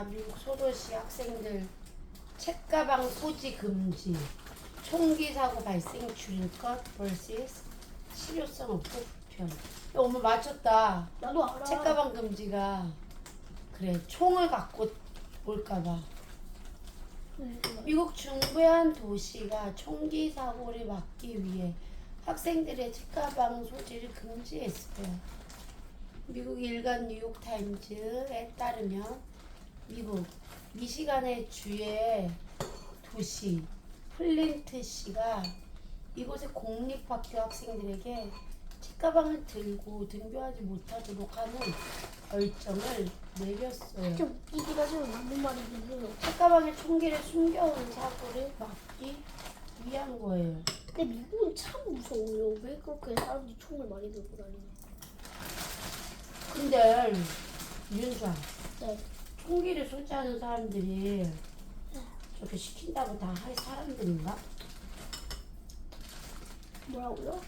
미국 소도시 학생들 책가방 소지 금지, 총기 사고 발생 줄일 것 vs 실효성 없고 불편. 야, 오늘 맞췄다. 나도 알아. 책가방 금지가 그래 총을 갖고 올까봐. 미국 중부의 한 도시가 총기 사고를 막기 위해 학생들의 책가방 소지를 금지했어요. 미국 일간 뉴욕타임즈에 따르면 미국 미시간의 주의 도시 플린트시가 이곳의 공립학교 학생들에게 책가방을 들고 등교하지 못하도록 하는 결정을 내렸어요. 좀 웃기긴 하지만 맞는 말이긴 해요. 책가방에 총기를 숨겨오는 사고를 막기 위한 거예요. 근데 미국은 참 무서워요. 왜 그렇게 사람들이 총을 많이 들고 다니나? 근데 윤수아, 네. 총기를 소지하는 사람들이 저렇게 시킨다고 다 할 사람들인가? 뭐라고요?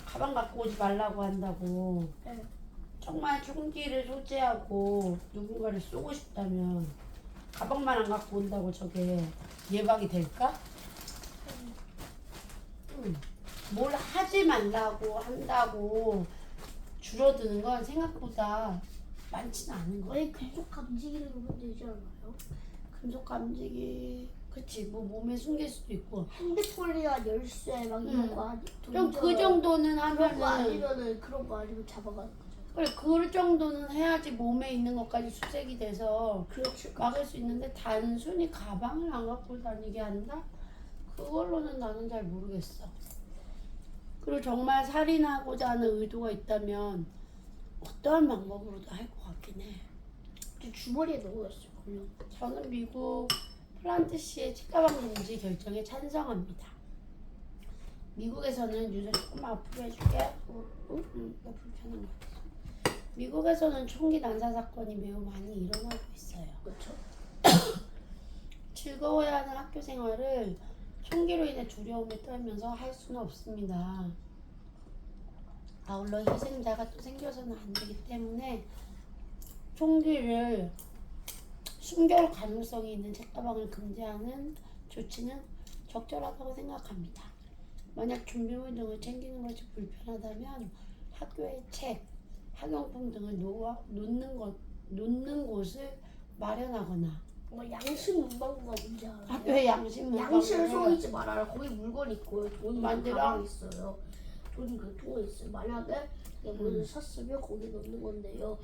가방 갖고 오지 말라고 한다고. 네. 정말 총기를 소지하고 누군가를 쏘고 싶다면 가방만 안 갖고 온다고 저게 예방이 될까? 뭘 하지 말라고 한다고 줄어드는 건 생각보다 많지는 않은 거야. 왜 금속 감지기를 놓으면 되지 않아요? 금속 감지기, 그치, 뭐 몸에 숨길 수도 있고. 핸드폰이나 열쇠 막 이런 거 좀 그 정도는 그런 거 하면은, 아니면은 그런 거 아니면 잡아가는 거죠. 그래, 그 정도는 해야지 몸에 있는 것까지 수색이 돼서 그렇지. 막을 수 있는데 단순히 가방을 안 갖고 다니게 한다? 그걸로는 나는 잘 모르겠어. 그리고 정말 살인하고자 하는 의도가 있다면 어떠한 방법으로도 할 것 같긴 해. 저 주머니에 넣어놨어요. 그냥. 저는 미국 플란트시의 책가방 금지 결정에 찬성합니다. 미국에서는 유저 조금만 앞으로 해줄게. 나 불편한 거 같아. 미국에서는 총기 난사 사건이 매우 많이 일어나고 있어요. 그렇죠. 즐거워야 하는 학교 생활을 총기로 인해 두려움에 떨면서 할 수는 없습니다. 아울러 희생자가 또 생겨서는 안 되기 때문에 총기를 숨겨올 가능성이 있는 책가방을 금지하는 조치는 적절하다고 생각합니다. 만약 준비물 등을 챙기는 것이 불편하다면 학교에 책, 학용품 등을 놓는 곳을 마련하거나 양심 문방구가 뭔지 알아요? 학교에 양심 양심을 문방구를 속이지 말아라. 거기 물건 있고요. 돈이 만들어? 가방에 있어요. 돈이 그 통에 있어요. 만약에 내가 뭘 샀으면 거기 넣는 건데요.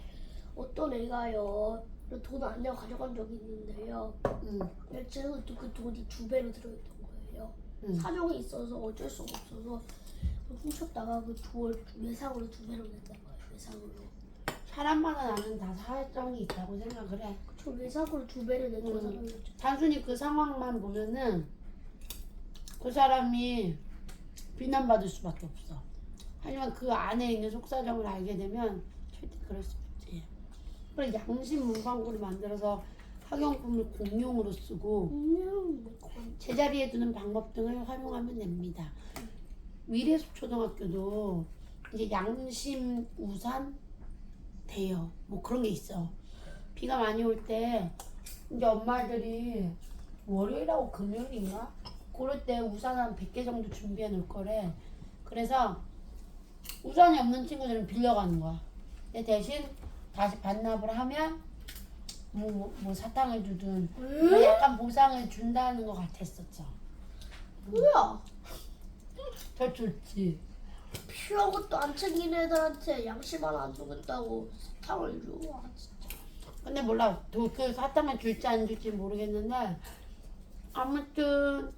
어떤 애가요. 돈 안 내고 가져간 적이 있는데요. 제가 그 돈이 2배로 들어있던 거예요. 사정이 있어서 어쩔 수가 없어서 훔쳤다가 그 돈을 외상으로 2배로 냈던 거예요. 외상으로. 사람마다 나는 다 사회성이 있다고 생각을 해. 저 외상으로 2배를 냈던 사람이었죠. 단순히 그 상황만 보면은 그 사람이 비난받을 수밖에 없어. 하지만 그 안에 있는 속사정을 알게 되면 절대 그럴 수 없지. 그래, 양심 문방구를 만들어서 학용품을 공용으로 쓰고 제자리에 두는 방법 등을 활용하면 됩니다. 위례숲 초등학교도 이제 양심 우산 대여 뭐 그런 게 있어. 비가 많이 올 때 이제 엄마들이 월요일하고 금요일인가? 그럴 때 우산 한 100개 정도 준비해 놓을 거래. 그래서 우산이 없는 친구들은 빌려가는 거야. 근데 대신 다시 반납을 하면 뭐 사탕을 주든 약간 보상을 준다는 것 같았었죠. 뭐야? 더 좋지. 필요한 것도 안 챙긴 애들한테 양심 하나 안 주겠다고 사탕을 줘. 아, 진짜. 근데 몰라. 그 사탕을 줄지 안 줄지 모르겠는데 아무튼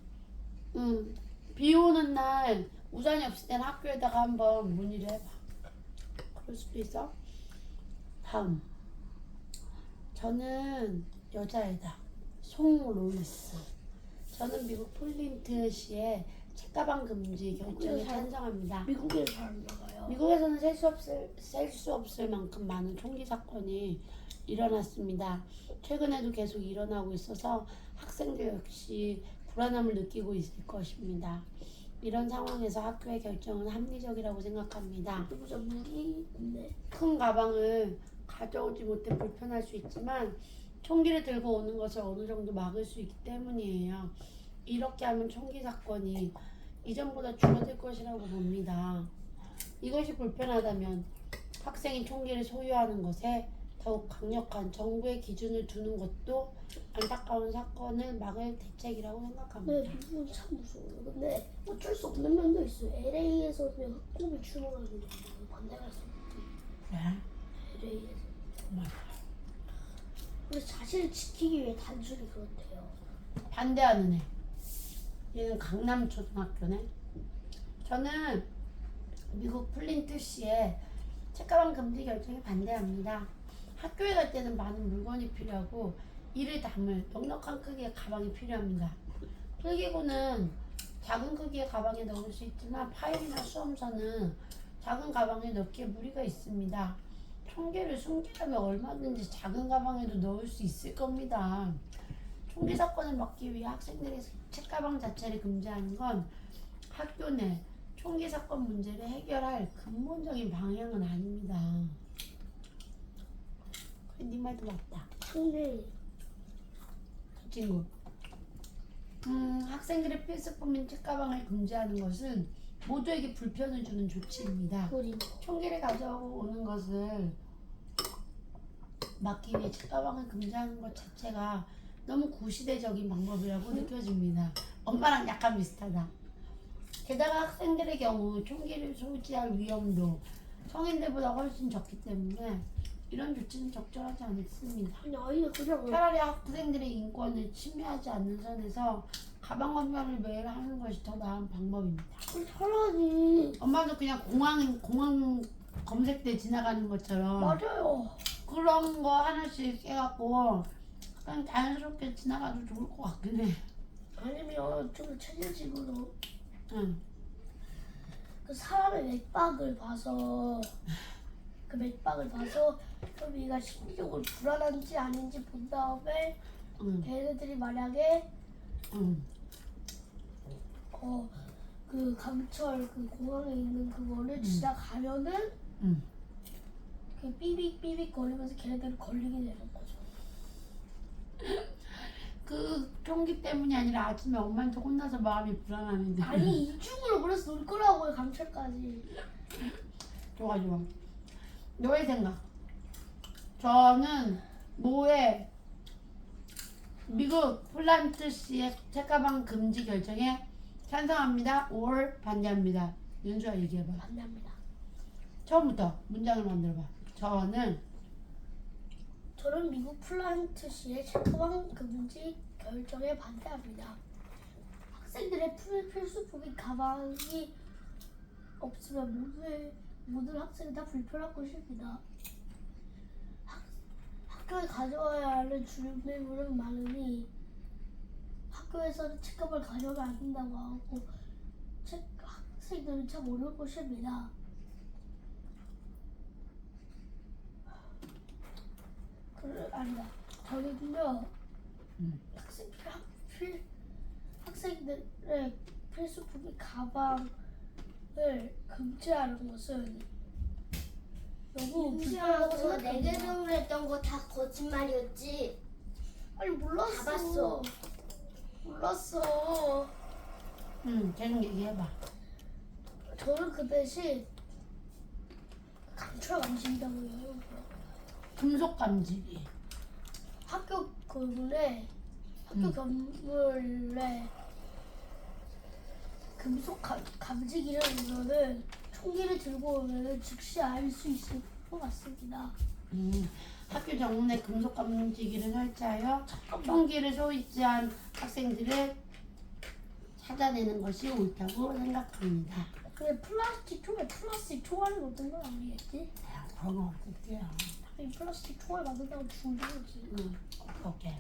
비 오는 날 우산이 없을 땐 학교에다가 한번 문의를 해봐. 그럴 수도 있어. 다음. 저는 여자애다. 송로이스. 저는 미국 폴린트시의 책가방 금지 결정에 찬성합니다. 미국에서 잘 나가요. 미국에서는 셀 수 없을 만큼 많은 총기 사건이 일어났습니다. 최근에도 계속 일어나고 있어서 학생들 역시 불안함을 느끼고 있을 것입니다. 이런 상황에서 학교의 결정은 합리적이라고 생각합니다. 그리고 무리 있네. 큰 가방을 가져오지 못해 불편할 수 있지만 총기를 들고 오는 것을 어느 정도 막을 수 있기 때문이에요. 이렇게 하면 총기 사건이 이전보다 줄어들 것이라고 봅니다. 이것이 불편하다면 학생이 총기를 소유하는 것에 더욱 강력한 정부의 기준을 두는 것도 안타까운 사건을 막을 대책이라고 생각합니다. 네, 미국은 참 무서워요. 근데 어쩔 수 없는 면도 있어요. LA에서는 학급이 출몰하는 게 반대가 있어요. 네? LA에서. 정말 근데 자신을 지키기 위해 단순히 그렇대요. 반대하는 애. 얘는 강남초등학교네. 저는 미국 플린트시의 책가방 금지 결정에 반대합니다. 학교에 갈 때는 많은 물건이 필요하고 이를 담을 넉넉한 크기의 가방이 필요합니다. 필기구는 작은 크기의 가방에 넣을 수 있지만 파일이나 수험서는 작은 가방에 넣기에 무리가 있습니다. 총기를 숨기려면 얼마든지 작은 가방에도 넣을 수 있을 겁니다. 총기 사건을 막기 위해 학생들의 책가방 자체를 금지하는 건 학교 내 총기 사건 문제를 해결할 근본적인 방향은 아닙니다. 그래, 네 말도 맞다. 근데 그 친구. 학생들의 필수품인 책가방을 금지하는 것은 모두에게 불편을 주는 조치입니다. 그림. 총기를 가져오는 것을 막기 위해 책가방을 금지하는 것 자체가 너무 구시대적인 방법이라고 느껴집니다. 엄마랑 약간 비슷하다. 게다가 학생들의 경우 총기를 소지할 위험도 성인들보다 훨씬 적기 때문에 이런 조치는 적절하지 않습니다. 아니 아이가 그냥 차라리 학생들의 인권을 침해하지 않는 선에서 가방 검열을 매일 하는 것이 더 나은 방법입니다. 차라리 엄마도 그냥 공항 검색대 지나가는 것처럼 맞아요. 그런 거 하나씩 해갖고 그냥 자연스럽게 지나가도 좋을 것 같긴 해. 아니면 좀 체계적으로 응. 그 사람의 맥박을 봐서 그럼 얘가 심리적으로 불안한지 아닌지 본 다음에 응. 걔네들이 만약에 응. 그 강철 그 공항에 있는 그거를 지나가면은 응. 그 삐빅 거리면서 걔네들이 걸리게 되는 거죠. 그 총기 때문이 아니라 아침에 엄마한테 혼나서 마음이 불안하는데. 아니 이중으로 그래서 놀 거라고요 강철까지. 좋아 좋아. 너의 생각. 저는 모의 미국 플란트시의 책가방 금지 결정에 찬성합니다. or 반대합니다. 윤주아 얘기해봐. 반대합니다. 처음부터 문장을 만들어봐. 저는 미국 플란트시의 책가방 금지 결정에 반대합니다. 학생들의 필수품인 가방이 없으면 모든 학생이 다 불편할 것입니다. 학교에 가져와야 하는 준비물은 많으니 학교에서는 책가방을 가져오면 안 된다고 하고 학생들은 참 어려울 것입니다. 아니다. 저는요 학생들의 필수품인 가방을 금지하는 것은 너무 불편하다고 저 내게 생각합니다. 주문했던 거 다 거짓말이었지. 아니 몰랐어. 다 봤어. 몰랐어. 계속 얘기해봐. 저는 그 대신 강철 감지한다고요. 금속 감지기. 학교 건물에 금속 감지기를 보면은 총기를 들고 오면은 즉시 알 수 있을 것 같습니다. 학교 정문에 금속 감지기를 설치하여 총기를 소지한 학생들을 찾아내는 것이 옳다고 생각합니다. 근데 플라스틱 총알이 어떤 건 아니겠지? 그런 거 없을게요. 이 플라스틱 총알 만든다고 죽는 거지. 오케이.